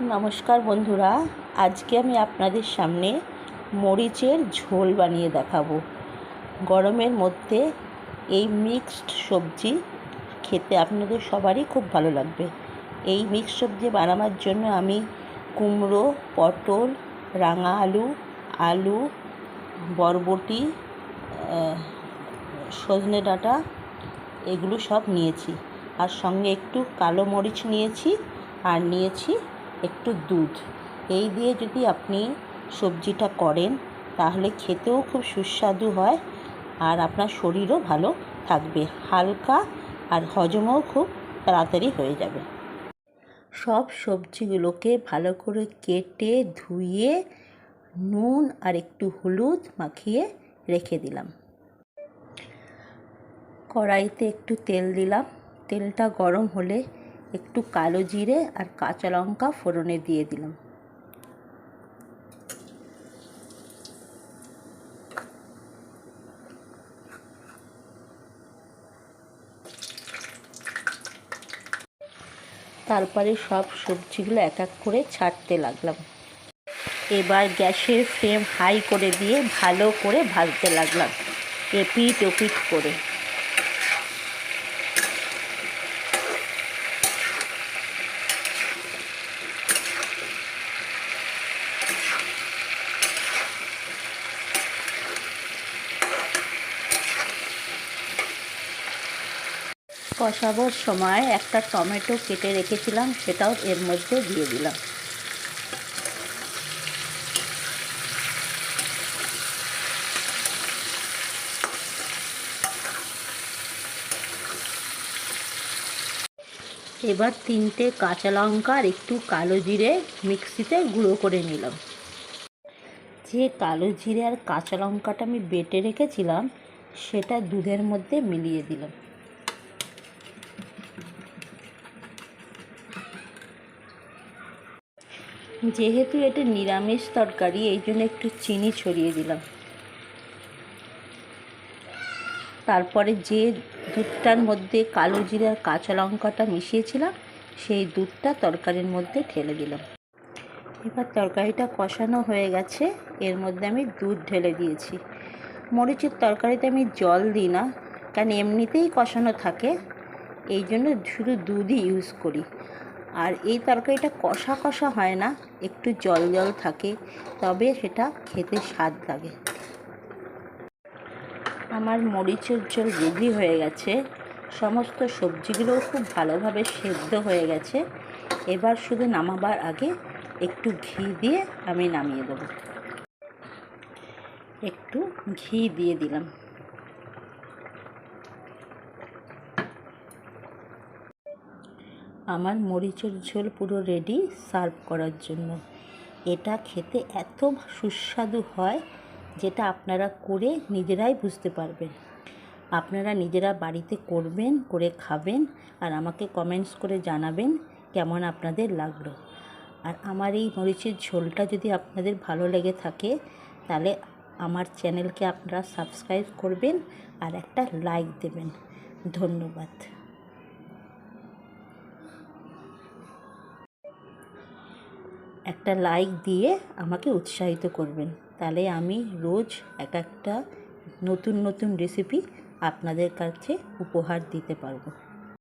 নমস্কার বন্ধুরা, আজকে আমি আপনাদের সামনে মরিচের ঝোল বানিয়ে দেখাবো। গরমের মধ্যে এই মিক্সড সবজি খেতে আপনাদের সবারই খুব ভালো লাগবে। এই মিক্সড সবজি বানাবার জন্য আমি কুমড়ো, পটল, রাঙা আলু, বরবটি, সজনে ডাঁটা এগুলো সব নিয়েছি। আর সঙ্গে একটু কালো মরিচ নিয়েছি, আর নিয়েছি একটু দুধ। এই দিয়ে যদি আপনি সবজিটা করেন তাহলে খেতেও খুব সুস্বাদু হয়, আর আপনার শরীরও ভালো থাকবে, হালকা আর হজমও খুব তাড়াতাড়ি হয়ে যাবে। সব সবজিগুলোকে ভালো করে কেটে ধুয়ে নুন আর একটু হলুদ মাখিয়ে রেখে দিলাম। কড়াইতে একটু তেল দিলাম। তেলটা গরম হলে একটু কালো জিরে আর কাঁচা লঙ্কা ফোড়নে দিয়ে দিলাম। তারপরে সব সবজিগুলো এক এক করে ছাড়তে লাগলাম। এবার গ্যাসের ফ্লেম হাই করে দিয়ে ভালো করে ভাজতে লাগলাম, এপিট ওপিট করে। কষাবার সময় একটা টমেটো কেটে রেখেছিলাম, সেটাও এর মধ্যে দিয়ে দিলাম। এবার 3টে কাঁচা লঙ্কা আর একটু কালো জিরে মিক্সিতে গুঁড়ো করে নিলাম। যে কালো জিরে আর কাঁচা লঙ্কাটা আমি বেটে রেখেছিলাম সেটা দুধের মধ্যে মিলিয়ে দিলাম। যেহেতু এটা নিরামিষ তরকারি, এই জন্য একটু চিনি ছড়িয়ে দিলাম। তারপরে যে দুধটার মধ্যে কালো জিরে আর কাঁচা লঙ্কাটা মিশিয়েছিলাম সেই দুধটা তরকারির মধ্যে ঢেলে দিলাম। এবার তরকারিটা কষানো হয়ে গেছে, এর মধ্যে আমি দুধ ঢেলে দিয়েছি। মরিচের তরকারিতে আমি জল দিই না, কারণ এমনিতেই কষানো থাকে, এই জন্য শুধু দুধই ইউজ করি। আর এই তরকারিটা কষা কষা হয় না, একটু জল জল থাকে, তবে সেটা খেতে স্বাদ লাগে। আমার মরিচের ঝোল রেডি হয়ে গেছে, সমস্ত সবজিগুলোও খুব ভালোভাবে সেদ্ধ হয়ে গেছে। এবার শুধু নামাবার আগে একটু ঘি দিয়ে আমি নামিয়ে দেব। একটু ঘি দিয়ে দিলাম। আমার মরিচের ঝোল পুরো রেডি সার্ভ করার জন্য। এটা খেতে এত সুস্বাদু হয় যেটা আপনারা করে নিজেরাই বুঝতে পারবেন। আপনারা নিজেরা বাড়িতে করবেন, করে খাবেন, আর আমাকে কমেন্টস করে জানাবেন কেমন আপনাদের লাগলো। আর আমার এই মরিচের ঝোলটা যদি আপনাদের ভালো লেগে থাকে তাহলে আমার চ্যানেলকে আপনারা সাবস্ক্রাইব করবেন আর একটা লাইক দেবেন। ধন্যবাদ। একটা লাইক দিয়ে আমাকে উৎসাহিত করবেন, তাহলে আমি রোজ একটা নতুন রেসিপি আপনাদের কাছে উপহার দিতে পারবো।